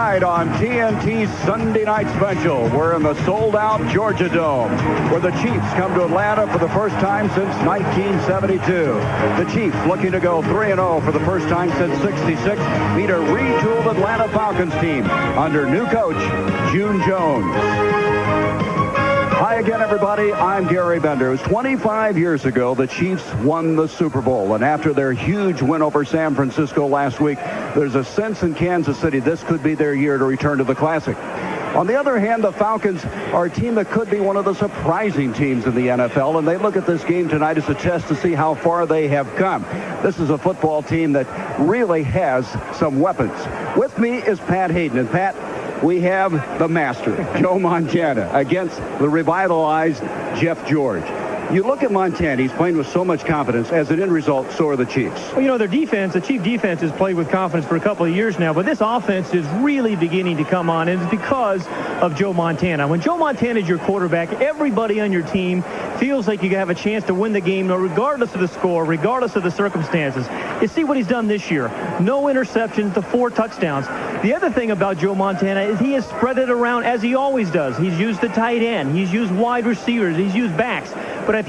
Tonight on TNT's Sunday Night Special, we're in the sold-out Georgia Dome, where the Chiefs come to Atlanta for the first time since 1972. The Chiefs looking to go 3-0 for the first time since '66, meet a retooled Atlanta Falcons team under new coach June Jones. Hi again, everybody. I'm Gary Bender. It was 25 years ago the Chiefs won the Super Bowl, and after their huge win over San Francisco last week, there's a sense in Kansas City this could be their year to return to the Classic. On the other hand, the Falcons are a team that could be one of the surprising teams in the NFL, and they look at this game tonight as a test to see how far they have come. This is a football team that really has some weapons. With me is Pat Hayden, and Pat, we have the master, Joe Montana, against the revitalized Jeff George. You look at Montana, he's playing with so much confidence. As an end result, so are the Chiefs. Well, you know, their defense, the Chief defense has played with confidence for a couple of years now, but this offense is really beginning to come on, and it's because of Joe Montana. When Joe Montana is your quarterback, everybody on your team feels like you have a chance to win the game, regardless of the score, regardless of the circumstances. You see what he's done this year. No interceptions to 4 touchdowns. The other thing about Joe Montana is he has spread it around as he always does. He's used the tight end. He's used wide receivers. He's used backs. But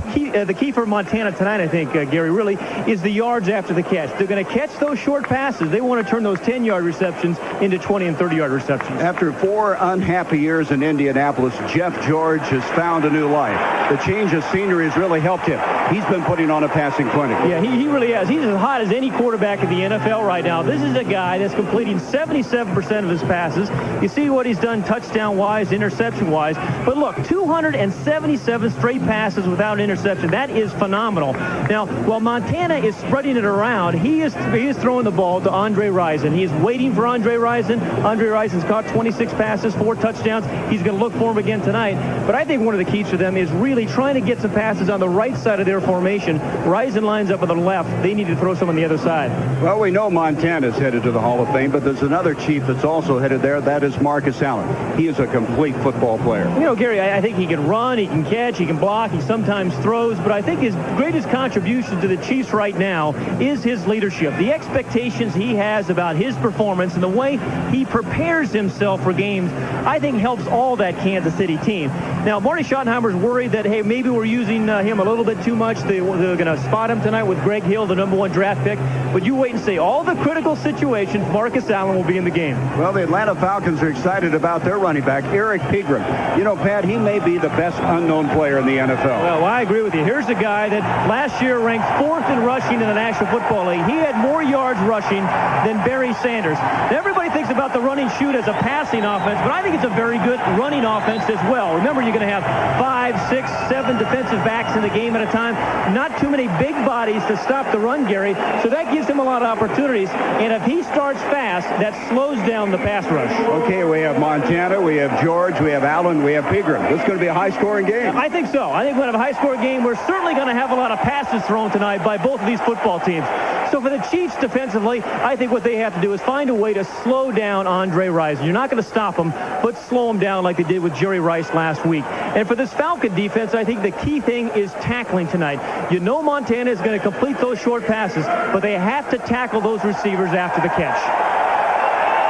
the key for Montana tonight, I think, Gary, really, is the yards after the catch. They're going to catch those short passes. They want to turn those 10-yard receptions into 20- and 30-yard receptions. After 4 unhappy years in Indianapolis, Jeff George has found a new life. The change of scenery has really helped him. He's been putting on a passing clinic. Yeah, he really has. He's as hot as any quarterback in the NFL right now. This is a guy that's completing 77% of his passes. You see what he's done touchdown-wise, interception-wise. But look, 277 straight passes without interception. That is phenomenal. Now, while Montana is spreading it around, he is throwing the ball to Andre Rison. He is waiting for Andre Rison. Andre Rison's caught 26 passes, 4 touchdowns. He's going to look for him again tonight. But I think one of the keys for them is really trying to get some passes on the right side of their formation. Rison lines up on the left. They need to throw some on the other side. Well, we know Montana's headed to the Hall of Fame, but there's another Chief that's also headed there. That is Marcus Allen. He is a complete football player. You know, Gary, I think he can run, he can catch, he can block, he sometimes throws, but I think his greatest contribution to the Chiefs right now is his leadership. The expectations he has about his performance and the way he prepares himself for games, I think helps all that Kansas City team. Now, Marty Schottenheimer's worried that, hey, maybe we're using him a little bit too much. They're going to spot him tonight with Greg Hill, the #1 draft pick. But you wait and see. All the critical situations, Marcus Allen will be in the game. Well, the Atlanta Falcons are excited about their running back, Eric Pegram. You know, Pat, he may be the best unknown player in the NFL. Well, I agree with you. Here's a guy that last year ranked 4th in rushing in the National Football League. He had more yards rushing than Barry Sanders. Now, everybody thinks about the running shoot as a passing offense, but I think it's a very good running offense as well. Remember, you're going to have 5, 6, 7 defensive backs in the game at a time. Not too many big bodies to stop the run, Gary, so that gives him a lot of opportunities. And if he starts fast, that slows down the pass rush. Okay, we have Montana, we have George, we have Allen, we have Pegram. This is going to be a high-scoring game. I think so. I think we're going to have a high-scoring game. We're certainly going to have a lot of passes thrown tonight by both of these football teams. So for the Chiefs defensively, I think what they have to do is find a way to slow down Andre Rison. You're not going to stop him, but slow him down like they did with Jerry Rice last week. And for this Falcon defense, I think the key thing is tackling tonight. You know Montana is going to complete those short passes, but they have to tackle those receivers after the catch.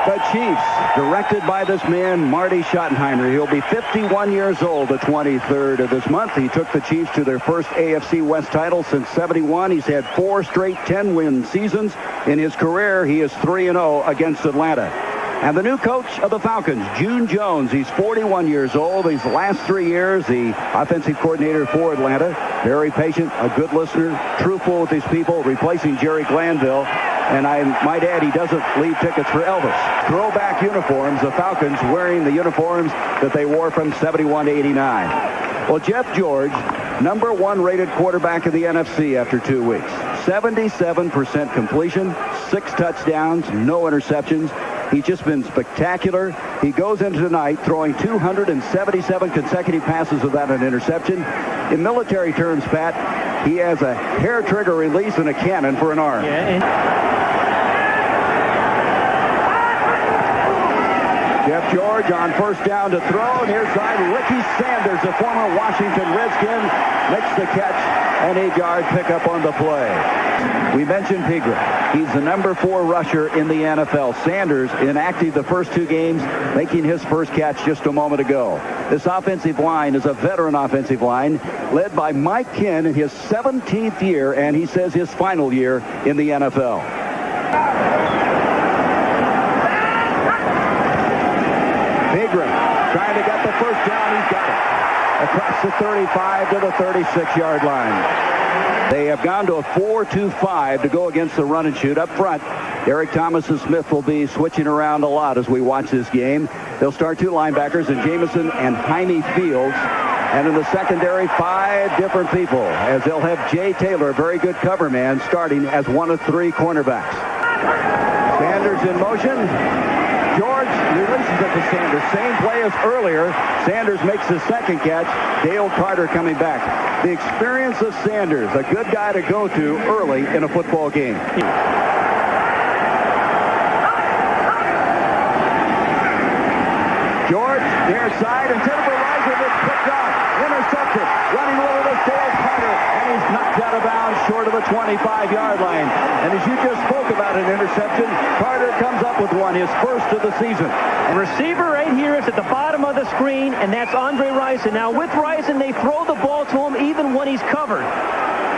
The Chiefs, directed by this man, Marty Schottenheimer. He'll be 51 years old the 23rd of this month. He took the Chiefs to their first AFC West title since '71. He's had 4 straight 10-win seasons. In his career, he is 3-0 against Atlanta. And the new coach of the Falcons, June Jones, he's 41 years old. These last 3 years, the offensive coordinator for Atlanta. Very patient, a good listener, truthful with his people, replacing Jerry Glanville. And I might add, he doesn't leave tickets for Elvis. Throwback uniforms, the Falcons wearing the uniforms that they wore from '71 to '89. Well, Jeff George, #1 rated quarterback in the NFC after 2 weeks. 77% completion, 6 touchdowns, no interceptions. He's just been spectacular. He goes into tonight throwing 277 consecutive passes without an interception. In military terms, Pat, he has a hair trigger release and a cannon for an arm. Jeff George on first down to throw. Near side, Ricky Sanders, the former Washington Redskin, makes the catch. An 8-yard pickup on the play. We mentioned Pigra. He's the number 4 rusher in the NFL. Sanders inactive the first 2 games, making his first catch just a moment ago. This offensive line is a veteran offensive line led by Mike Kinn in his 17th year, and he says his final year in the NFL. Pigra trying to get the first down. He's got it. Across the 35 to the 36-yard line. They have gone to a 4-2-5 to go against the run and shoot up front. Derek Thomas and Smith will be switching around a lot as we watch this game. They'll start 2 linebackers in Jamison and Jaime Fields. And in the secondary, 5 different people, as they'll have Jay Taylor, a very good cover man, starting as one of 3 cornerbacks. Sanders in motion. George releases it to Sanders. Same play as earlier. Sanders makes his second catch. Dale Carter coming back. The experience of Sanders, a good guy to go to early in a football game. George, near side, and Jennifer Reiser gets picked off. Intercepted. Running over this Dale Carter, and he's knocked out of bounds short of the 25-yard line. And as you just spoke about an interception, Carter comes up with one, his first of the season. The receiver right here is at the bottom of the screen, and that's Andre Rison. Now, with Rison, they throw the ball to him even when he's covered.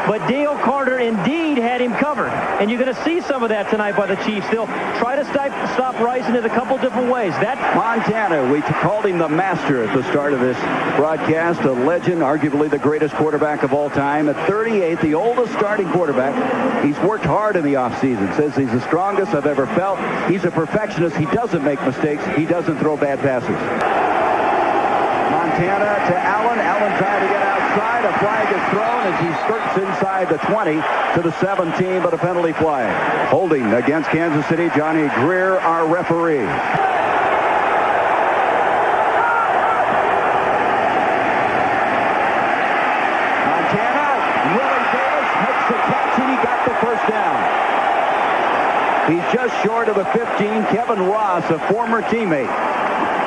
But Dale Carter indeed had him covered. And you're going to see some of that tonight by the Chiefs. They'll try to stop Rison in a couple different ways. That Montana, we called him the master at the start of this broadcast. A legend, arguably the greatest quarterback of all time. At 38, the oldest starting quarterback. He's worked hard in the offseason. Says he's the strongest I've ever felt. He's a perfectionist. He doesn't make mistakes. He doesn't throw bad passes. Montana to Allen. Allen trying to get outside. A flag is thrown as he skirts inside the 20 to the 17, but a penalty flag. Holding against Kansas City. Johnny Greer, our referee. Montana, Willie Davis makes the catch, and he got the first down. He's just short of the 15. Kevin Ross, a former teammate,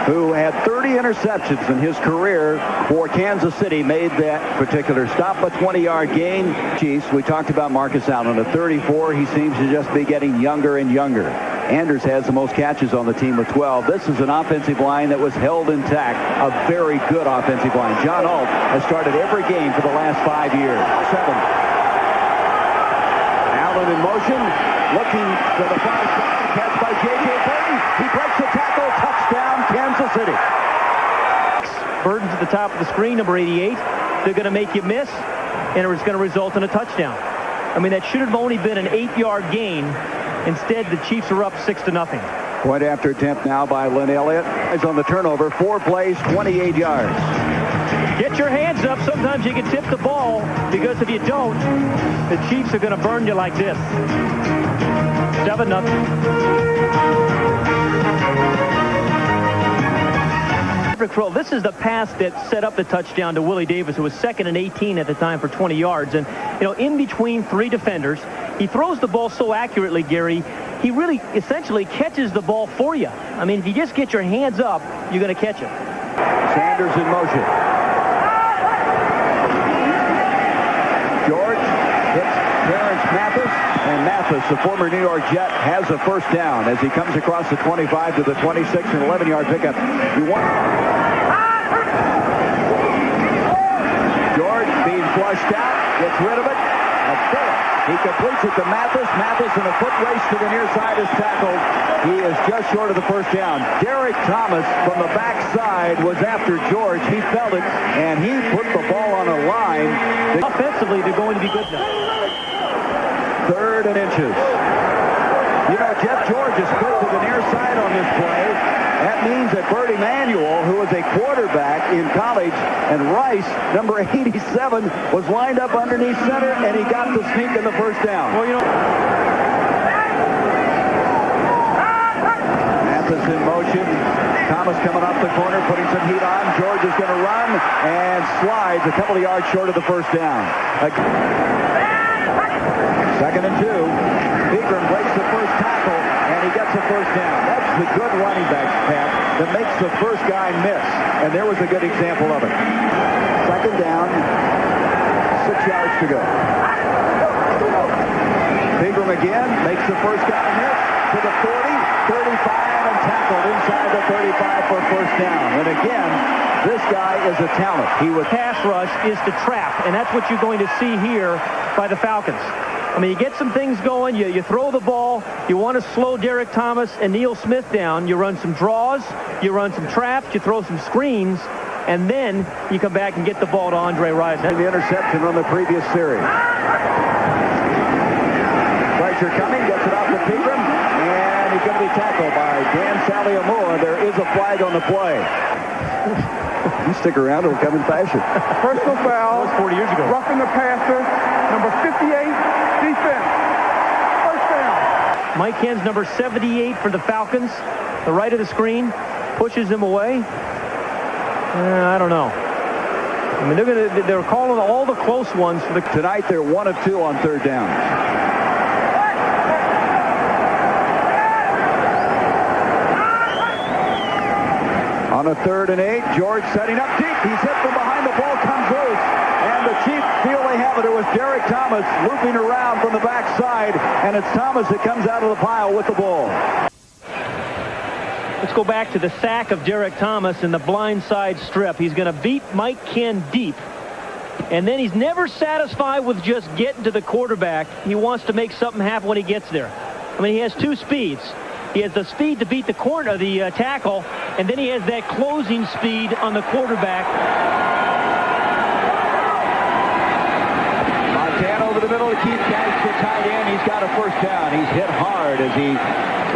who had 30 interceptions in his career for Kansas City, made that particular stop, a 20-yard gain. Chiefs, we talked about Marcus Allen at 34. He seems to just be getting younger and younger. Anders has the most catches on the team with 12. This is an offensive line that was held intact, a very good offensive line. John Alt has started every game for the last 5 years. 7. Allen in motion, looking for the far side, catch by J.J. Burton. He breaks the tackle, touchdown, Kansas City. Burton's at the top of the screen, number 88. They're going to make you miss, and it's going to result in a touchdown. I mean, that should have only been an 8-yard gain. Instead, the Chiefs are up 6-0. Point after attempt now by Lynn Elliott. Is on the turnover, 4 plays, 28 yards. Get your hands up. Sometimes you can tip the ball, because if you don't, the Chiefs are going to burn you like this. 7-0. This is the pass that set up the touchdown to Willie Davis, who was 2nd and 18 at the time for 20 yards. And, in between 3 defenders, he throws the ball so accurately, Gary, he really essentially catches the ball for you. I mean, if you just get your hands up, you're going to catch it. Sanders in motion. George hits Terrence Mathis, and Mathis, the former New York Jet, has a first down as he comes across the 25 to the 26 and 11-yard pickup. George being flushed out, gets rid of it. He completes it to Mathis. Mathis in a foot race to the near side is tackled. He is just short of the first down. Derek Thomas from the backside was after George. He felt it, and he put the ball on a line. Offensively, they're going to be good now. 3rd and inches. Jeff George is split to the near side on this play. That means that Bert Emanuel, who was a quarterback in college, and Rice, number 87, was lined up underneath center, and he got the sneak in the first down. Well, Mathis in motion. Thomas coming off the corner, putting some heat on. George is going to run and slides a couple of yards short of the first down. 2nd and 2. Pegram breaks the first tackle, and he gets the first down. That's the good running back, Pat, that makes the first guy miss. And there was a good example of it. 2nd down, 6 yards to go. Pegram again makes the first down hit to the 40, 35, and tackled inside the 35 for first down. And again, this guy is a talent. He would pass rush is to trap, and that's what you're going to see here by the Falcons. I mean, you get some things going, you throw the ball, you want to slow Derek Thomas and Neil Smith down, you run some draws, you run some traps, you throw some screens, and then you come back and get the ball to Andre Rison. And the interception on the previous series. Pressure coming, gets it off to Pegram, and he's going to be tackled by Dan Saliamua. There is a flag on the play. You stick around, it'll come in fashion. Personal foul. That was 40 years ago. Roughing the passer. Number 58, defense. First down. Mike Ken's number 78 for the Falcons. The right of the screen pushes him away. I don't know. I mean, they're calling all the close ones for the. Tonight they're 1 of 2 on third down. On a 3rd and 8, George setting up deep. He's hit from behind. The ball comes loose. And the Chiefs feel they have it. It was Derek Thomas looping around from the backside. And it's Thomas that comes out of the pile with the ball. Let's go back to the sack of Derek Thomas and the blindside strip. He's going to beat Mike Ken deep. And then he's never satisfied with just getting to the quarterback. He wants to make something happen when he gets there. I mean, he has 2 speeds. He has the speed to beat the corner, the tackle, and then he has that closing speed on the quarterback. Montana over the middle to keep catch the tight end. He's got a first down. He's hit hard as he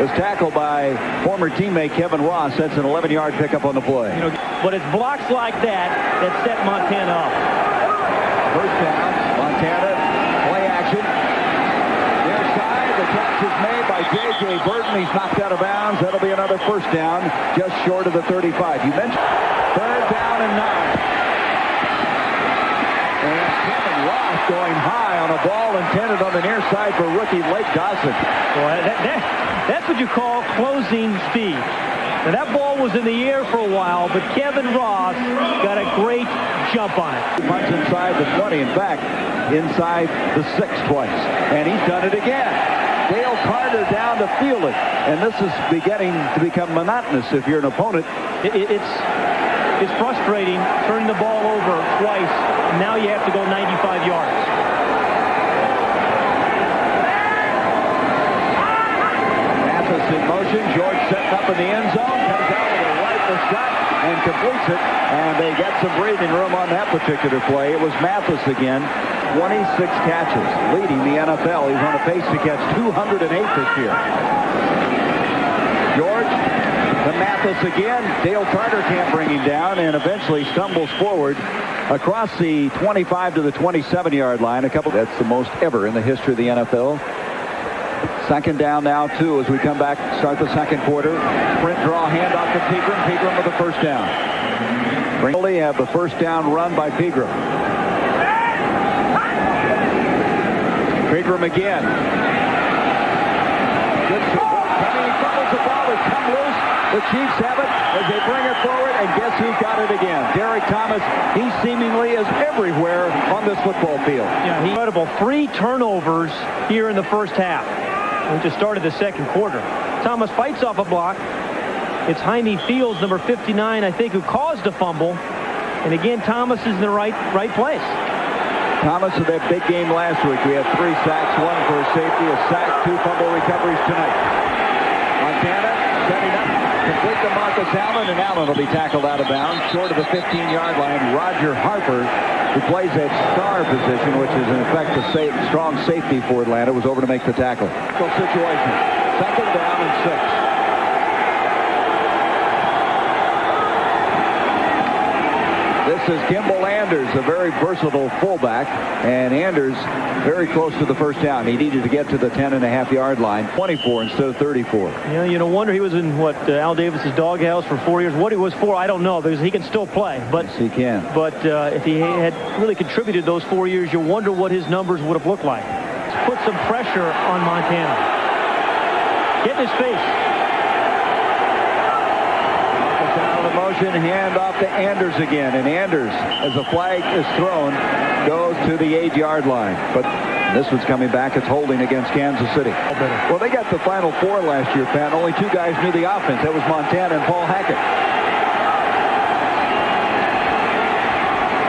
was tackled by former teammate Kevin Ross. That's an 11-yard pickup on the play. But it's blocks like that set Montana up. First down, Montana, play action. Near side, the catch is made by J.J. Burton. He's knocked out of bounds. That'll be another first down, just short of the 35. You mentioned 3rd down and 9. And Kevin Ross going high on a ball intended on the near side for rookie Lake Dawson. Boy, that's what you call closing speed. Now, that ball was in the air for a while, but Kevin Ross got a great jump on it. Punch inside the 20, in fact, inside the 6 twice. And he's done it again. Dale Carter down to field it. And this is beginning to become monotonous if you're an opponent. It's frustrating turning the ball over twice. And now you have to go 95 yards. Mathis in motion. George setting up in the end zone. Comes out with a rifle shot and completes it. And they get some breathing room on that particular play. It was Mathis again. 26 catches, leading the NFL. He's on a pace to catch 208 this year. George to Mathis again. Dale Carter can't bring him down and eventually stumbles forward across the 25 to the 27-yard line. That's the most ever in the history of the NFL. 2nd down now, 2, as we come back, start the 2nd quarter. Sprint draw, handoff to Pegram. Pegram with the first down. Brinkley have the first down run by Pegram. Pegram again. Good support coming. He fumbles the ball. It's come loose. The Chiefs have it as they bring it forward. And guess who's got it again? Derek Thomas. He seemingly is everywhere on this football field. Yeah, incredible. 3 turnovers here in the first half. We just started the 2nd quarter. Thomas fights off a block. It's Jaime Fields, number 59, I think, who caused a fumble. And again, Thomas is in the right place. Thomas with that big game last week. We had 3 sacks, 1 for a safety, a sack, 2 fumble recoveries tonight. Montana setting up, complete to Marcus Allen, and Allen will be tackled out of bounds, short of the 15-yard line. Roger Harper, who plays that star position, which is in effect a strong safety for Atlanta, was over to make the tackle. So situation, 2nd down and 6. This is Kimball Anders, a very versatile fullback, and Anders very close to the first down. He needed to get to the 10.5-yard line, 24 instead of 34. Yeah, you no wonder he was in Al Davis's doghouse for 4 years. What he was for, I don't know, because he can still play. But yes, he can. But if he had really contributed those 4 years, you wonder what his numbers would have looked like. Put some pressure on Montana. Get in his face. Motion, hand off to Anders again, and Anders, as a flag is thrown, goes to the 8-yard line. But This one's coming back. It's holding against Kansas City. Well, they got the Final Four last year, Pat. Only two guys knew the offense. That was Montana and Paul Hackett.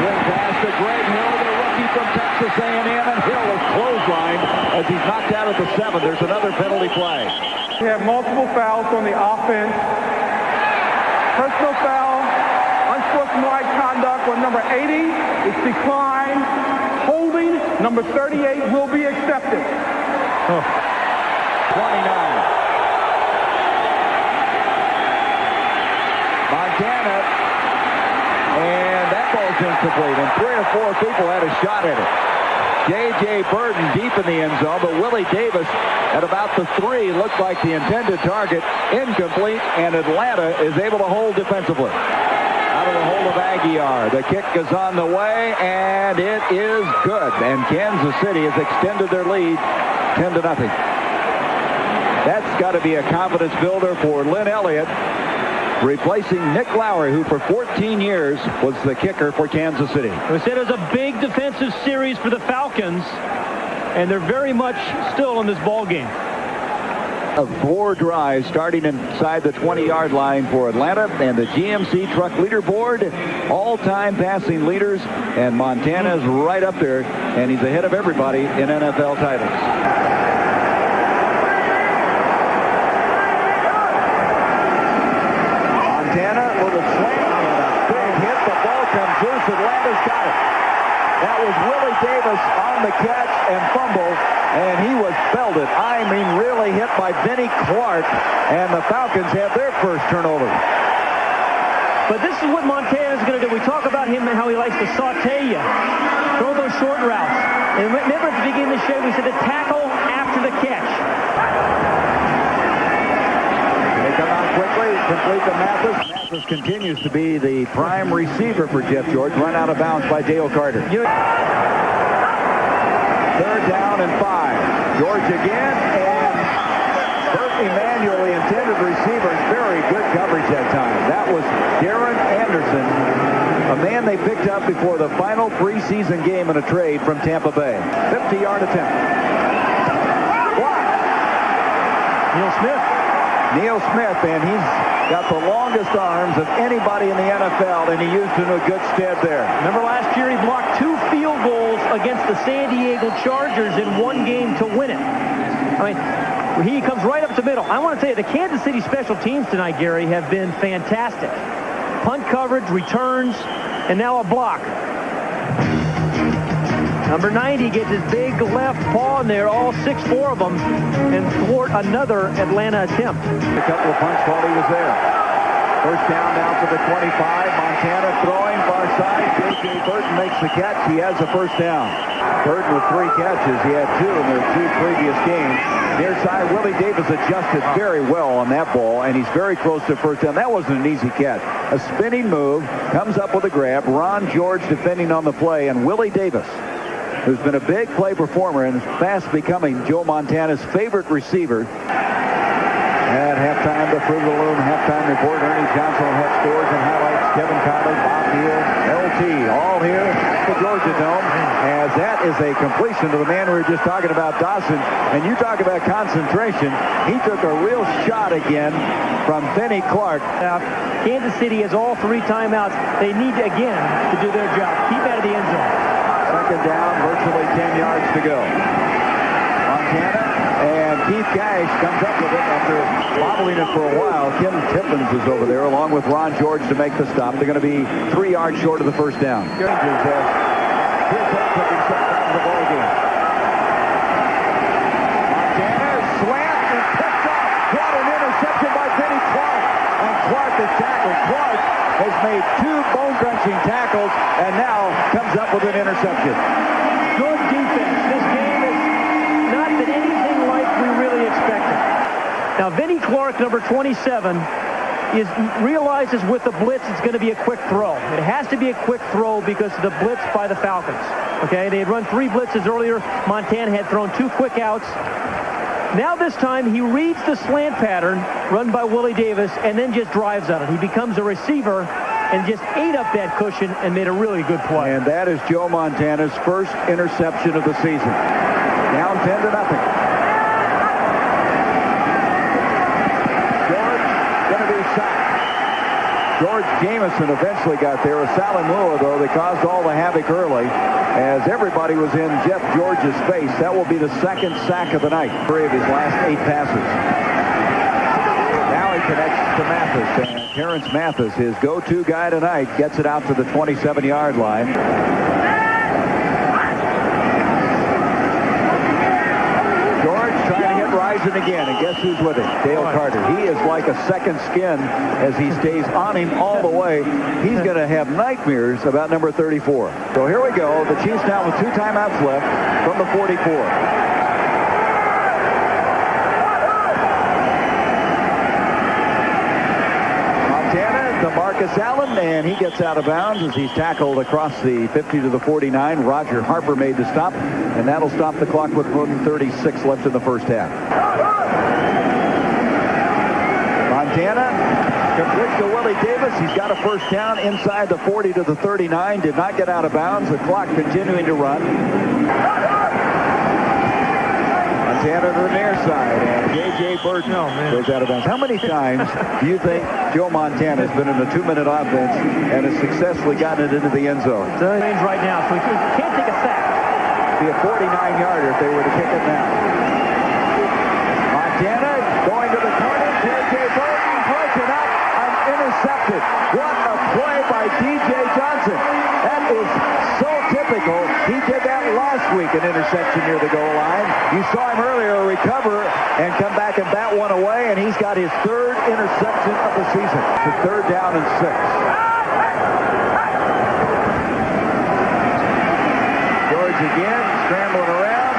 Swing pass to Greg Hill, the rookie from Texas A&M, and Hill is clotheslined as he's knocked out at the 7. There's another penalty flag. We have multiple fouls on the offense. Personal foul, unsportsmanlike conduct on number 80 is declined. Holding, number 38, will be accepted. 29. Montana, and that ball's incomplete, and 3 or 4 people had a shot at it. J.J. Burton deep in the end zone, but Willie Davis at about the 3 looked like the intended target. Incomplete, and Atlanta is able to hold defensively. Out of the hold of Aguiar. The kick is on the way, and it is good. And Kansas City has extended their lead 10-0. That's got to be a confidence builder for Lynn Elliott, replacing Nick Lowry, who for 14 years was the kicker for Kansas City. We said it was a big defensive series for the Falcons, and they're very much still in this ball game. Of 4 drives starting inside the 20-yard line for Atlanta, and the GMC truck leaderboard, all-time passing leaders, and Montana's right up there, and he's ahead of everybody in NFL titles. Montana with a slam and a big hit. The ball comes loose. Atlanta's got it. That was Willie Davis on the catch and fumble, and he was belted. I mean, really hit by Vinnie Clark, and the Falcons have their first turnover. But this is what Montana's going to do. We talk about him and how he likes to saute you, throw those short routes. And remember at the beginning of the show, we said to tackle after the catch. They come out quickly, complete to Mathis. Mathis continues to be the prime receiver for Jeff George. Run out of bounds by Dale Carter. 3rd down and 5. George again, and Bert Emanuel, the intended receiver, is very good coverage that time. That was Darren Anderson, a man they picked up before the final preseason game in a trade from Tampa Bay. 50-yard attempt. Block. Neil Smith, and he's got the longest arms of anybody in the NFL, and he used it in a good stead there. Remember last year he blocked 2 field goals against the San Diego Chargers in one game to win it. I mean, he comes right up the middle. I want to tell you, the Kansas City special teams tonight, Gary, have been fantastic. Punt coverage, returns, and now a block. Number 90 gets his big left paw in there, all 6'4" of them, and thwart another Atlanta attempt. A couple of punts while he was there. First down now to the 25. Montana throwing far side. J.J. Burton makes the catch. He has a first down. Burton with 3 catches. He had 2 in the 2 previous games. Near side, Willie Davis adjusted very well on that ball, and he's very close to first down. That wasn't an easy catch. A spinning move, comes up with a grab. Ron George defending on the play, and Willie Davis, who's been a big play performer and is fast becoming Joe Montana's favorite receiver. At halftime, the Fruit of the Loom halftime report. Ernie Johnson will have scores and highlights. Kevin Conley, Bob Neal, LT, all here at the Georgia Dome, as that is a completion to the man we were just talking about, Dawson. And you talk about concentration. He took a real shot again from Vinnie Clark. Kansas City has all 3 timeouts. They need, again, to do their job. Keep out of the end zone. Second down, virtually 10 yards to go. Montana, and Keith Cash comes up with it after wobbling it for a while. Kim Tippins is over there along with Ron George to make the stop. They're going to be 3 yards short of the first down. Here's taking shot out of the ball game. Montana slant and picked off. What an interception by Vinnie Clark. And Clark is tackled. Clark has made 2 bone-crunching tackles and now comes up with an interception. Good defense. This game has not been anything like we really expected. Now, Vinnie Clark, number 27, realizes with the blitz it's going to be a quick throw. It has to be a quick throw because of the blitz by the Falcons. Okay, they had run 3 blitzes earlier. Montana had thrown 2 quick outs. Now this time he reads the slant pattern run by Willie Davis and then just drives on it. He becomes a receiver and just ate up that cushion and made a really good play. And that is Joe Montana's first interception of the season. Down 10-0. George going to be sacked. George Jamison eventually got there. A Salamua, though, that caused all the havoc early as everybody was in Jeff George's face. That will be the second sack of the night. 3 of his last 8 passes. Now he connects to Mathis. And Terrence Mathis, his go-to guy tonight, gets it out to the 27-yard line. Rising again, and guess who's with him? Dale Carter. He is like a second skin as he stays on him all the way. He's going to have nightmares about number 34. So here we go. The Chiefs now with 2 timeouts left from the 44. Marcus Allen, and he gets out of bounds as he's tackled across the 50 to the 49. Roger Harper made the stop, and that'll stop the clock with 1:36 left in the first half. Montana completes to Willie Davis. He's got a first down inside the 40 to the 39. Did not get out of bounds. The clock continuing to run. Montana to the near side, and J.J. Burton goes out of bounds. How many times do you think Joe Montana has been in a 2-minute offense and has successfully gotten it into the end zone? It's range right now, so he can't take a sack. Be a 49-yarder if they were to kick it now. Montana going to the corner. J.J. Burton pushing up and intercepted. What a play by D.J. Johnson. That is so typical. He did that last week, an interception near the goal line. You saw him earlier recover and come back and bat one away, and he's got his 3rd interception of the season. It's a 3rd down and 6. George again, scrambling around.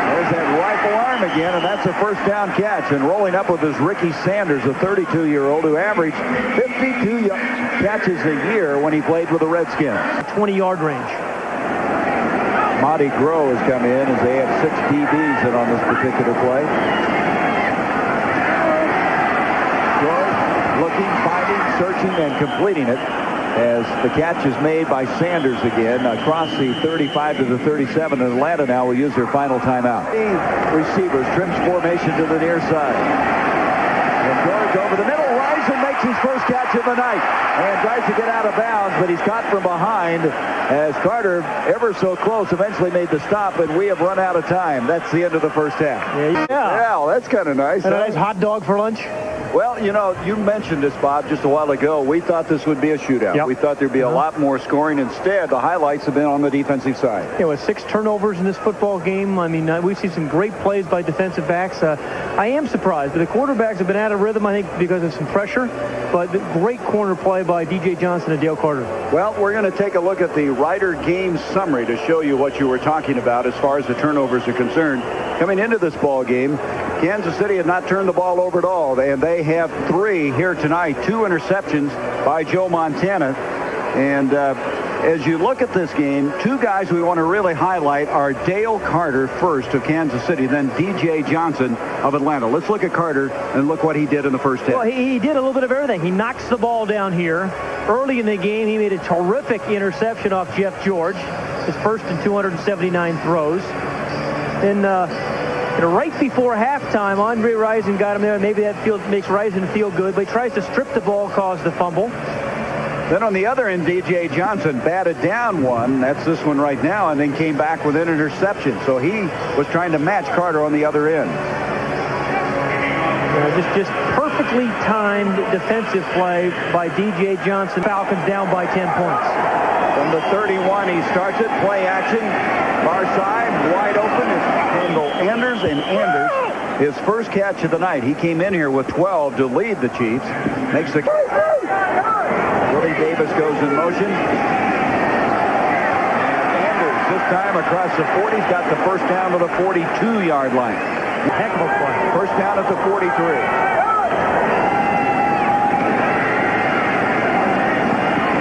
There's that rifle arm again, and that's a first down catch. And rolling up with his Ricky Sanders, a 32-year-old who averaged 52 catches a year when he played with the Redskins. 20-yard range. Monty Groh has come in as they have 6 DBs in on this particular play. George looking, finding, searching, and completing it as the catch is made by Sanders again across the 35 to the 37. And Atlanta now will use their final timeout. Receivers trims formation to the near side. And George over the middle. Rising makes his first catch of the night and tries to get out of bounds, but he's caught from behind as Carter, ever so close, eventually made the stop, and we have run out of time. That's the end of the first half. Yeah, that's kind of nice. And a nice hot dog for lunch. Well, you know, you mentioned this, Bob, just a while ago. We thought this would be a shootout. Yep. We thought there'd be a lot more scoring. Instead, the highlights have been on the defensive side. Yeah, with 6 turnovers in this football game. I mean, we've seen some great plays by defensive backs. I am surprised, but the quarterbacks have been out of rhythm, I think, because of some pressure. But great corner play by D.J. Johnson and Dale Carter. Well, we're going to take a look at the Ryder game summary to show you what you were talking about as far as the turnovers are concerned. Coming into this ball game, Kansas City had not turned the ball over at all, and they have 3 here tonight. 2 interceptions by Joe Montana. And as you look at this game, 2 guys we want to really highlight are Dale Carter first of Kansas City, then D.J. Johnson of Atlanta. Let's look at Carter and look what he did in the first half. Well, he did a little bit of everything. He knocks the ball down here. Early in the game, he made a terrific interception off Jeff George, his first in 279 throws. And right before halftime, Andre Rison got him there. Maybe that makes Rison feel good, but he tries to strip the ball, cause the fumble. Then on the other end, D.J. Johnson batted down one. That's this one right now, and then came back with an interception. So he was trying to match Carter on the other end. Just perfectly timed defensive play by D.J. Johnson. Falcons down by 10 points. From the 31, he starts it. Play action. Far side, wide open. It's Kendall Anders, and Anders, his first catch of the night. He came in here with 12 to lead the Chiefs. Makes the... Willie Davis goes in motion. And Anders, this time across the 40, he's got the first down to the 42-yard line. Heck of a play. First down at the 43.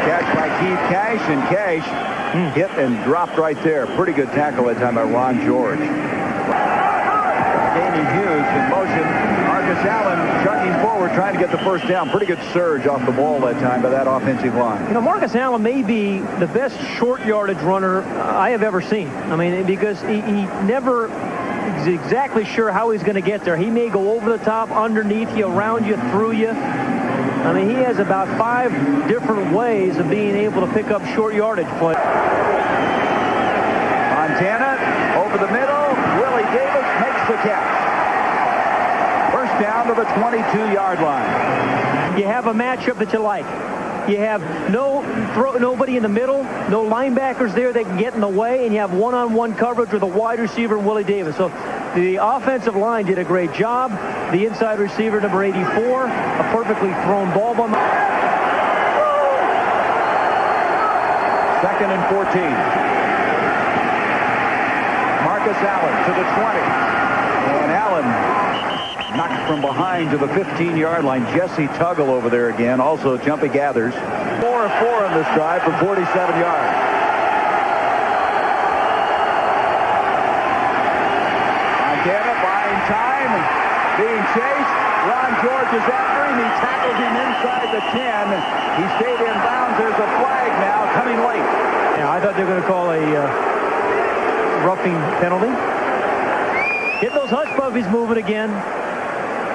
Catch by Keith Cash, and Cash hit and dropped right there. Pretty good tackle that time by Ron George. Danny Hughes in motion. Marcus Allen chugging forward, trying to get the first down. Pretty good surge off the ball that time by that offensive line. You know, Marcus Allen may be the best short yardage runner I have ever seen. I mean, because he never exactly sure how he's going to get there. He may go over the top, underneath you, around you, through you. I mean, he has about 5 different ways of being able to pick up short yardage play. Montana over the middle. Willie Davis makes the catch. First down to the 22-yard line. You have a matchup that you like. You have nobody in the middle, no linebackers there that can get in the way, and you have one-on-one coverage with a wide receiver and Willie Davis. So the offensive line did a great job. The inside receiver, number 84, a perfectly thrown ball by Second and 14. Marcus Allen to the 20. And Allen knocked from behind to the 15-yard line. Jesse Tuggle over there again. Also, Jumpy gathers. 4 of 4 on this drive for 47 yards. Montana buying time and being chased. Ron George is after him. He tackled him inside the 10. He stayed in bounds. There's a flag now coming late. Yeah, I thought they were going to call a roughing penalty. Get those hush puppies moving again.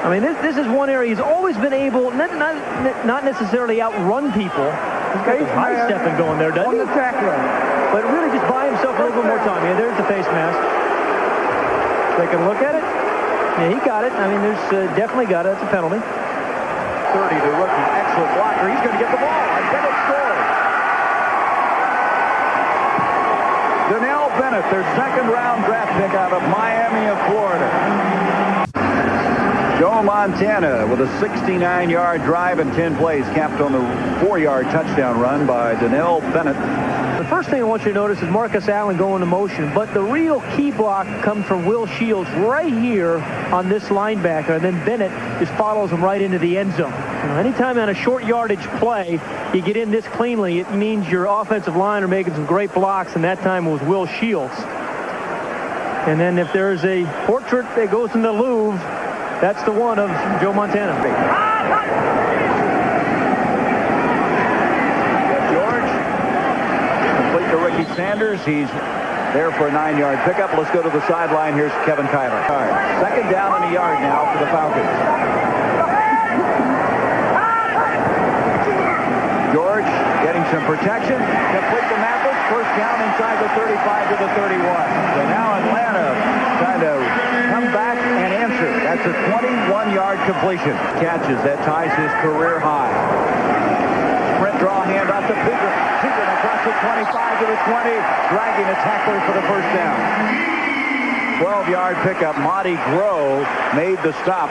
I mean, this is one area he's always been able, not necessarily outrun people. He's got high stepping going there, doesn't he? On the tackler. But really just buy himself a little bit more time. Yeah, there's the face mask. Take a look at it. Yeah, he got it. I mean, there's definitely got it. That's a penalty. 30, the rookie. Excellent blocker. He's going to get the ball. And Bennett scores. Donnell Bennett, their second-round draft pick out of Miami of Florida. Joe Montana with a 69-yard drive and 10 plays, capped on the 4-yard touchdown run by Donnell Bennett. The first thing I want you to notice is Marcus Allen going into motion, but the real key block comes from Will Shields right here on this linebacker, and then Bennett just follows him right into the end zone. Anytime on a short yardage play you get in this cleanly, it means your offensive line are making some great blocks, and that time was Will Shields. And then if there's a portrait that goes in the Louvre, that's the one of Joe Montana. George, complete to Ricky Sanders. He's there for a 9-yard pickup. Let's go to the sideline. Here's Kevin Kyler. All right, second down and a yard now for the Falcons. George getting some protection. Complete to Mathis. First down inside the 35 to the 31. So now Atlanta trying to come back and answer. That's a 21-yard completion. Catches. That ties his career high. Sprint draw handoff to Pickett. Pickett across the 25 to the 20. Dragging a tackler for the first down. 12-yard pickup. Monty Groh made the stop.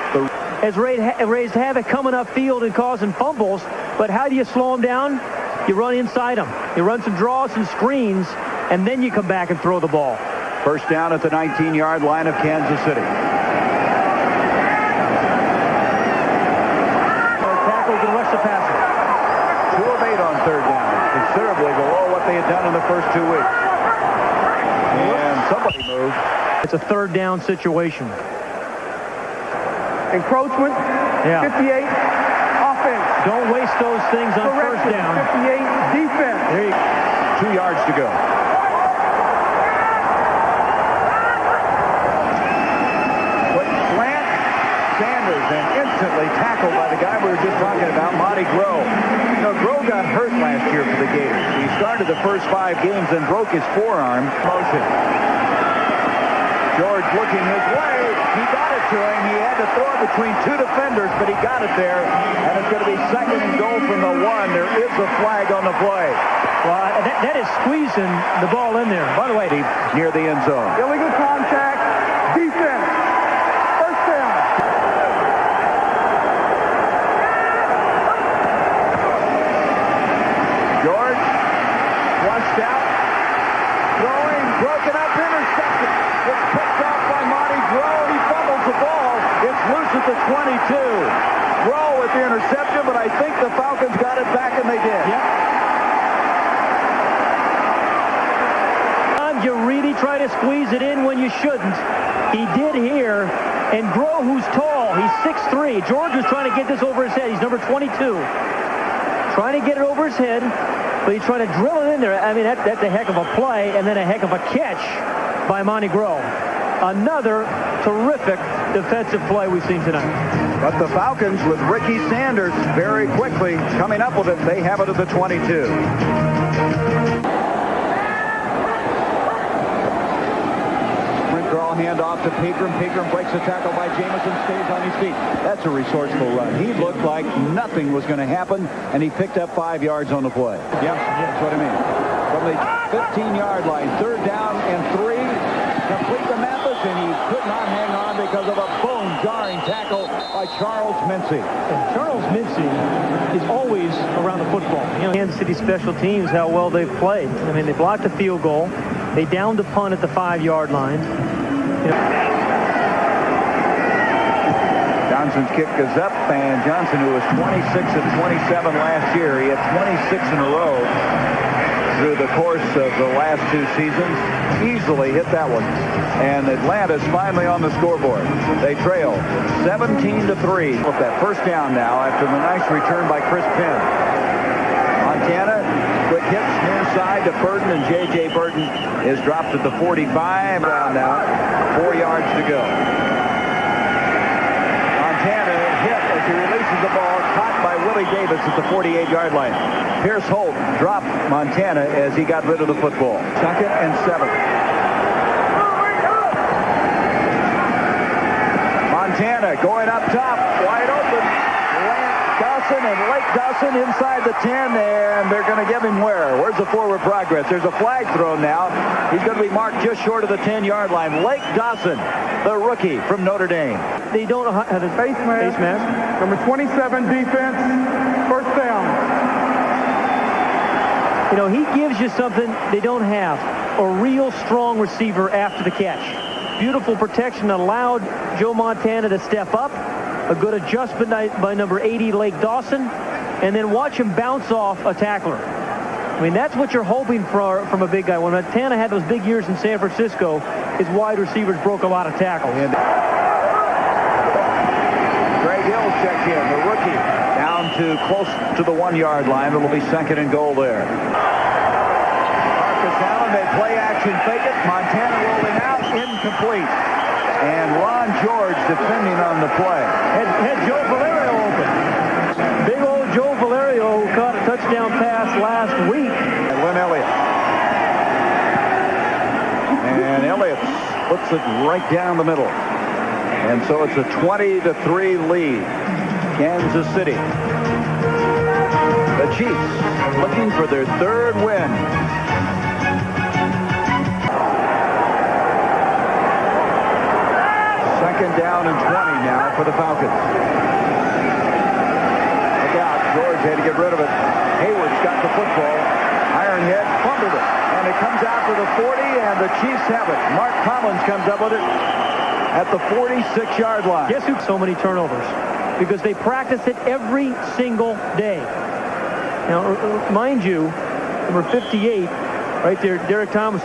Has raised havoc coming upfield and causing fumbles, but how do you slow him down? You run inside him. You run some draws and screens, and then you come back and throw the ball. First down at the 19-yard line of Kansas City. Tackle can rush the passer. 2 of 8 on third down. Considerably below what they had done in the first 2 weeks. And somebody moved. It's a third down situation. Encroachment. Yeah. 58. Offense. Don't waste those things on first Correction. down. 58. Defense. There you go. 2 yards to go. Quick slant. Sanders, and instantly tackled by the guy we were just talking about, Monty Groh. You know, Groh got hurt last year for the Gators. He started the first 5 games and broke his forearm. Motion. George looking his way. He got it to him. He had to throw it between 2 defenders, but he got it there. And it's going to be second and goal from the 1. There is a flag on the play. Well, that is squeezing the ball in there. By the way, near the end zone. Illegal contact. Defense. First down. George flushed out. Throwing. Broken up. Intercepted. It's picked off by Monty Groh. He fumbles the ball. It's loose at the 22. Groh with the interception, but I think the Falcons got it back, and they did. Yep. You really try to squeeze it in when you shouldn't. He did here. And Groh, who's tall, he's 6'3". George was trying to get this over his head. He's number 22. Trying to get it over his head, but he's trying to drill it in there. I mean, that's a heck of a play, and then a heck of a catch by Monty Groh. Another terrific defensive play we've seen tonight. But the Falcons, with Ricky Sanders very quickly coming up with it, they have it at the 22. Draw handoff to Pegram. Pegram breaks a tackle by Jamison, stays on his feet. That's a resourceful run. He looked like nothing was going to happen, and he picked up 5 yards on the play. Yeah, that's what I mean. From the 15-yard line, 3rd down and 3. Complete the Mathis, and he could not hang on because of a bone-jarring tackle by Charles Mincy. And Charles Mincy is always around the football. You know, Kansas City special teams, how well they've played. I mean, they blocked a field goal. They downed a punt at the 5-yard line. Johnson's kick is up, and Johnson, who was 26 of 27 last year, he had 26 in a row through the course of the last 2 seasons, easily hit that one. And Atlanta's finally on the scoreboard. They trail 17-3 with that first down now after the nice return by Chris Penn. Montana, quick hits near side to Burton, and J.J. Burton is dropped at the 45. Down now, 4 yards to go. Montana hit as he releases the ball, caught by Willie Davis at the 48-yard line. Pierce Holt dropped Montana as he got rid of the football. 2nd and 7. Montana going up top, wide open. Dawson and Lake Dawson inside the 10, and they're going to give him where? Where's the forward progress? There's a flag thrown now. He's going to be marked just short of the 10-yard line. Lake Dawson, the rookie from Notre Dame. They don't know how to face mask. Number 27 defense, 1st down. You know, he gives you something they don't have. A real strong receiver after the catch. Beautiful protection allowed Joe Montana to step up. A good adjustment by number 80, Lake Dawson. And then watch him bounce off a tackler. I mean, that's what you're hoping for from a big guy. When Montana had those big years in San Francisco, his wide receivers broke a lot of tackles. And Greg Hill checked in, the rookie, down to close to the 1-yard line. It'll be 2nd and goal there. Marcus Allen, they play action, fake it. Montana rolling out, incomplete. And Ron George defending on the play. Had Joe Valerio open. Big old Joe Valerio who caught a touchdown pass last week. And Lynn Elliott. And Elliott puts it right down the middle. And so it's a 20-3 lead. Kansas City. The Chiefs looking for their 3rd win. Down and 20 now for the Falcons. Look out. George had to get rid of it. Hayward's got the football. Ironhead fumbled it. And it comes out to the 40, and the Chiefs have it. Mark Collins comes up with it at the 46-yard line. Guess who? So many turnovers. Because they practice it every single day. Now, mind you, number 58, right there, Derek Thomas,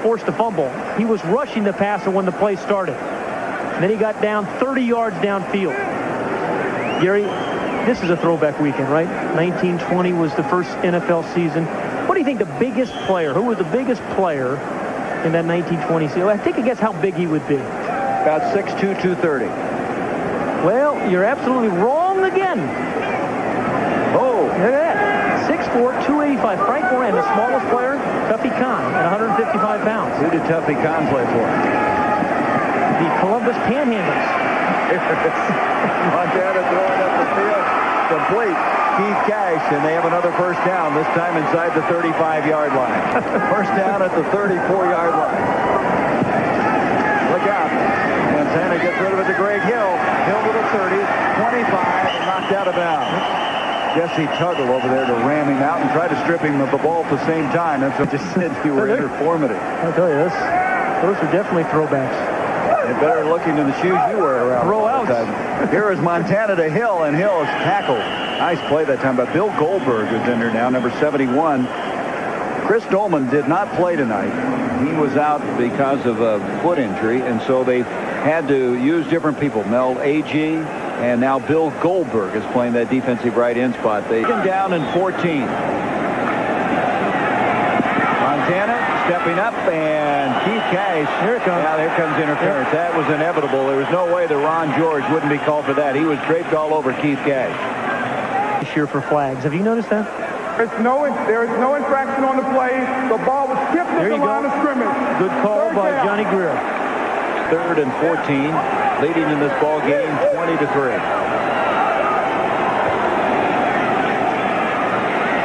forced a fumble. He was rushing the passer when the play started. And then he got down 30 yards downfield. Gary, this is a throwback weekend, right? 1920 was the first NFL season. What do you think the biggest player, who was the biggest player in that 1920 season? I think I guess how big he would be. About 6'2", 230. Well, you're absolutely wrong again. Oh. Look at that. 6'4", 285. Frank Moran, the smallest player, Tuffy Khan, at 155 pounds. Who did Tuffy Khan play for? The Columbus Panhandlers. Montana throwing up the field. Complete. Keith Cash, and they have another first down, this time inside the 35-yard line. First down at the 34-yard line. Look out. Montana gets rid of it to Greg Hill. Hill to the 30, 25, and knocked out of bounds. Jesse Tuggle over there to ram him out and try to strip him of the ball at the same time. That's what I just said. You were informative. I'll tell you, those are definitely throwbacks. And better looking than the shoes you wear around. Throw out. Here is Montana to Hill, and Hill is tackled. Nice play that time by Bill Goldberg, who's in there now, number 71. Chris Dolman did not play tonight. He was out because of a foot injury, and so they had to use different people. Mel Agee, and now Bill Goldberg is playing that defensive right end spot. They get down in 14. Montana stepping up, and Keith Cash. Here it comes. Yeah, there comes interference. That was inevitable. There was no way that Ron George wouldn't be called for that. He was draped all over Keith Cash. This year for flags. Have you noticed that? There is no infraction on the play. The ball was tipped at the line of scrimmage. Good call by Johnny Greer. 3rd and 14, leading in this ball game 20-3.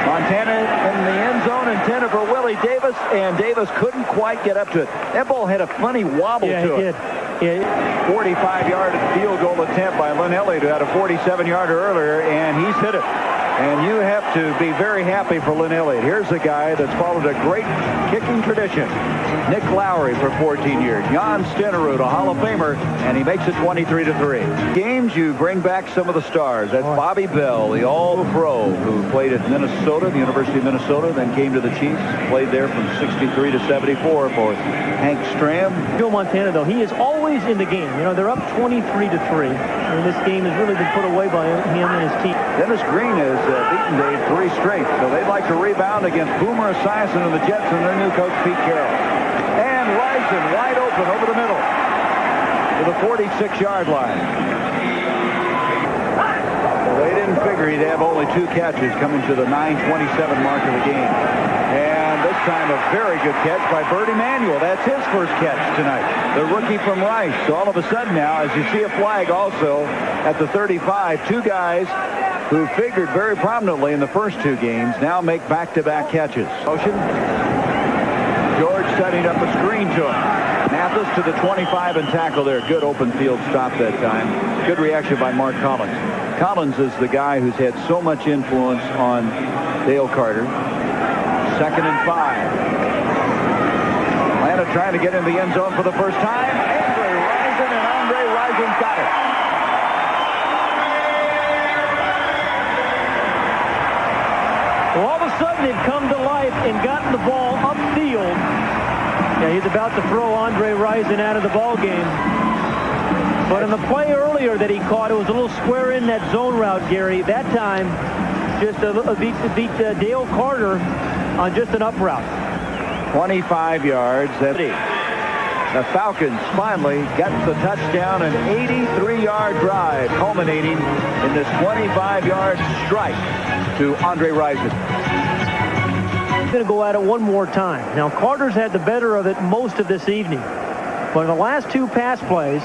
Montana in the end zone, intended for Willie Davis, and Davis couldn't quite get up to it. That ball had a funny wobble to it. Yeah. 45-yard field goal attempt by Lynn Elliott, who had a 47-yarder earlier, and he's hit it. And you have to be very happy for Lynn Elliott. Here's a guy that's followed a great kicking tradition. Nick Lowry for 14 years. Jan Stenerud, a Hall of Famer, and he makes it 23-3. Games, you bring back some of the stars. That's Bobby Bell, the All-Pro, who played at Minnesota, the University of Minnesota, then came to the Chiefs, played there from 63 to 74 for Hank Stram. Joe Montana, though, he is always in the game. You know, they're up 23-3, and this game has really been put away by him and his team. Dennis Green has beaten Dave 3 straight, so they'd like to rebound against Boomer Esiason and the Jets and their new coach, Pete Carroll. And Rison wide open over the middle to the 46-yard line. Well, they didn't figure he'd have only 2 catches coming to the 9:27 mark of the game. And this time a very good catch by Bert Emanuel. That's his first catch tonight, the rookie from Rice. So all of a sudden now, as you see a flag also at the 35, 2 guys who figured very prominently in the first 2 games now make back-to-back catches. Motion. George setting up a screen to him. Mathis to the 25 and tackle there. Good open field stop that time. Good reaction by Mark Collins. Collins is the guy who's had so much influence on Dale Carter. 2nd and 5. Atlanta trying to get in the end zone for the first time. Andre Rison got it. Well, all of a sudden they've come to life and gotten the ball upfield. Yeah, he's about to throw Andre Rison out of the ball game. But in the play earlier that he caught, it was a little square in that zone route, Gary. That time, just beat Dale Carter on just an up route. 25 yards. The Falcons finally got the touchdown, an 83-yard drive, culminating in this 25-yard strike to Andre Rison. Going to go at it one more time. Now, Carter's had the better of it most of this evening. But in the last 2 pass plays,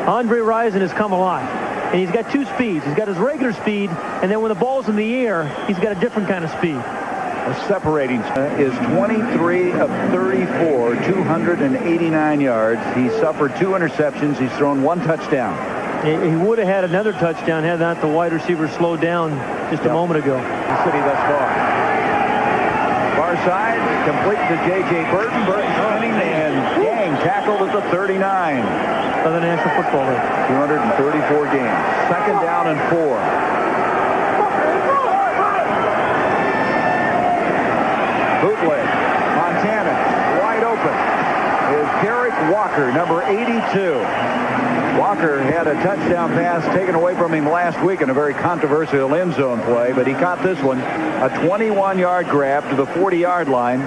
Andre Rison has come alive. And he's got 2 speeds. He's got his regular speed, and then when the ball's in the air, he's got a different kind of speed. The separating is 23 of 34, 289 yards. He suffered 2 interceptions. He's thrown 1 touchdown. He would have had another touchdown had not the wide receiver slowed down just a moment ago. The city thus far. Far side, complete to J.J. Burton. Burton running, and Gang tackled at the 39. Of the National Football League. 234 games. 2nd down and 4. Bootleg. Montana wide open is Derek Walker, number 82. Walker had a touchdown pass taken away from him last week in a very controversial end zone play, but he caught this one, a 21-yard grab to the 40-yard line.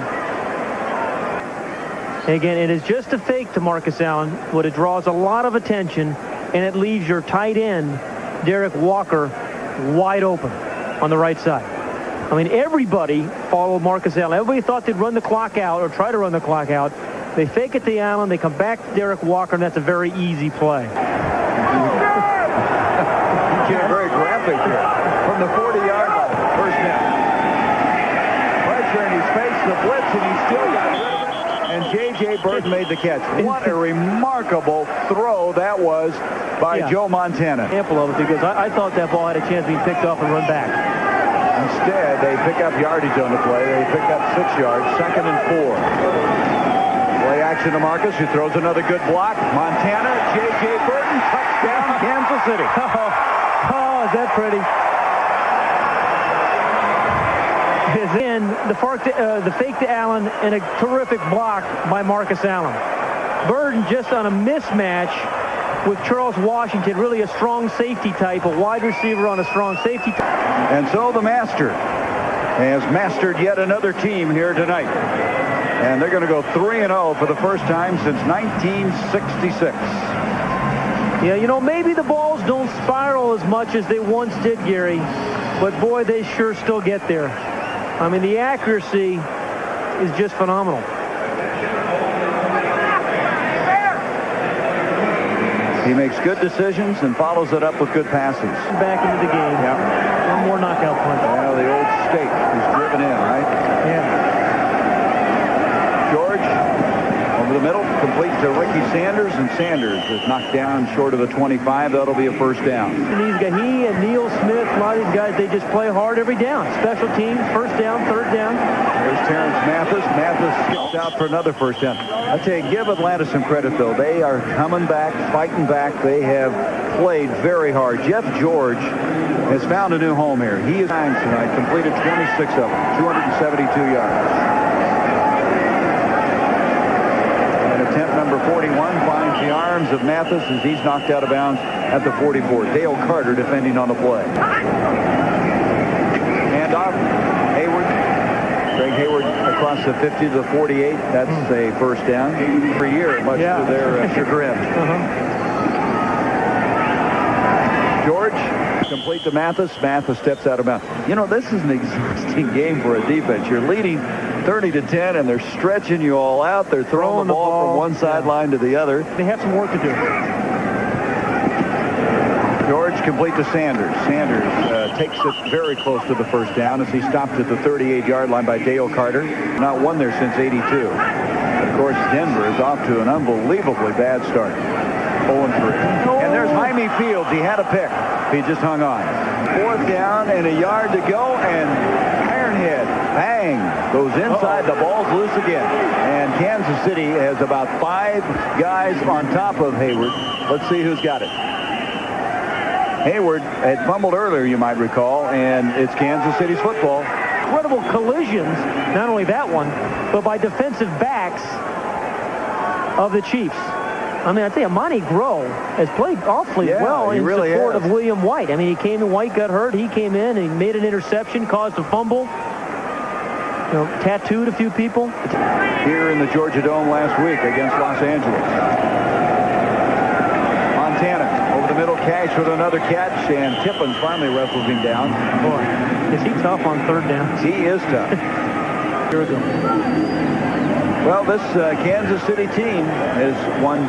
Again, it is just a fake to Marcus Allen, but it draws a lot of attention, and it leaves your tight end, Derek Walker, wide open on the right side. I mean, everybody followed Marcus Allen. Everybody thought they'd run the clock out or try to run the clock out. They fake it to Allen. They come back to Derek Walker, and that's a very easy play. You get very graphic here. From the 40-yard line, first down. Pressure in his face, the blitz, and he still got rid of it. And J.J. Burton made the catch. What a remarkable throw that was by Joe Montana. Example of it, because I thought that ball had a chance of being picked off and run back. Instead, they pick up yardage on the play. They pick up 6 yards, 2nd and 4. Play action to Marcus, who throws another good block. Montana, J.J. Burton, touchdown, Kansas City. Oh, is that pretty? Again, the fake to Allen and a terrific block by Marcus Allen. Burton just on a mismatch with Charles Washington, really a strong safety type, a wide receiver on a strong safety type. And so the master has mastered yet another team here tonight. And they're going to go 3-0 for the first time since 1966. Yeah, you know, maybe the balls don't spiral as much as they once did, Gary, but boy, they sure still get there. I mean, the accuracy is just phenomenal. He makes good decisions and follows it up with good passes. Back into the game. Yeah. One more knockout punch. Well, the old skate is driven in, right? Yeah. George over the middle, complete to Ricky Sanders, and Sanders is knocked down short of the 25. That'll be a first down. And he and Neil Smith, a lot of these guys, they just play hard every down. Special teams, first down, third down. There's Terrence Mathis. Mathis skips out for another first down. I tell you, give Atlanta some credit, though. They are coming back, fighting back. They have played very hard. Jeff George has found a new home here. He is tonight, completed 26 of them, 272 yards. Attempt number 41 finds the arms of Mathis as he's knocked out of bounds at the 44. Dale Carter defending on the play. Handoff. Hayward. Greg Hayward across the 50 to the 48. That's a first down. For a year, much to their chagrin. George, complete to Mathis. Mathis steps out of bounds. You know, this is an exhausting game for a defense. You're leading 30-10, and they're stretching you all out. They're throwing the ball from one sideline to the other. They have some work to do. George complete to Sanders. Sanders takes it very close to the first down as he stopped at the 38-yard line by Dale Carter. Not won there since 82. Of course, Denver is off to an unbelievably bad start. 0-3. And there's Jaime Fields. He had a pick. He just hung on. Fourth down and a yard to go, and Ironhead, bang, goes inside. The ball's loose again. And Kansas City has about 5 guys on top of Hayward. Let's see who's got it. Hayward had fumbled earlier, you might recall, and it's Kansas City's football. Incredible collisions, not only that one, but by defensive backs of the Chiefs. I mean, I'd say Amani Groh has played awfully well in support of William White. I mean, he came in, White got hurt, he came in, and he made an interception, caused a fumble, you know, tattooed a few people. Here in the Georgia Dome last week against Los Angeles. Montana over the middle, Cash with another catch, and Tippins finally wrestles him down. Boy, is he tough on third down? He is tough. Here we go. Well, this Kansas City team has won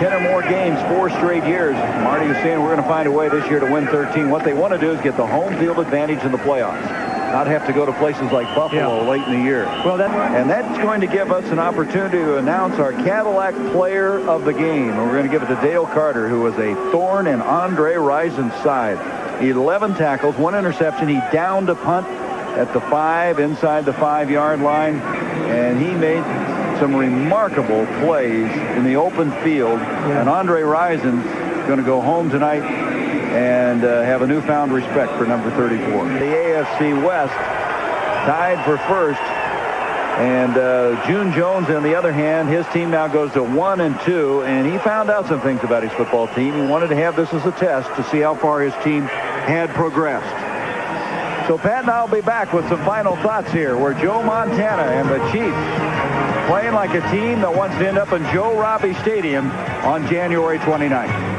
10 or more games 4 straight years. Marty is saying we're going to find a way this year to win 13. What they want to do is get the home field advantage in the playoffs. Not have to go to places like Buffalo late in the year. Well, and that's going to give us an opportunity to announce our Cadillac player of the game. And we're going to give it to Dale Carter, who was a thorn in Andre Rison's side. 11 tackles, 1 interception. He downed a punt at the 5, inside the 5-yard line. And he made some remarkable plays in the open field. And Andre Rison's going to go home tonight and have a newfound respect for number 34. The AFC West tied for first. And June Jones, on the other hand, his team now goes to 1-2. And he found out some things about his football team. He wanted to have this as a test to see how far his team had progressed. So Pat and I will be back with some final thoughts here, where Joe Montana and the Chiefs playing like a team that wants to end up in Joe Robbie Stadium on January 29th.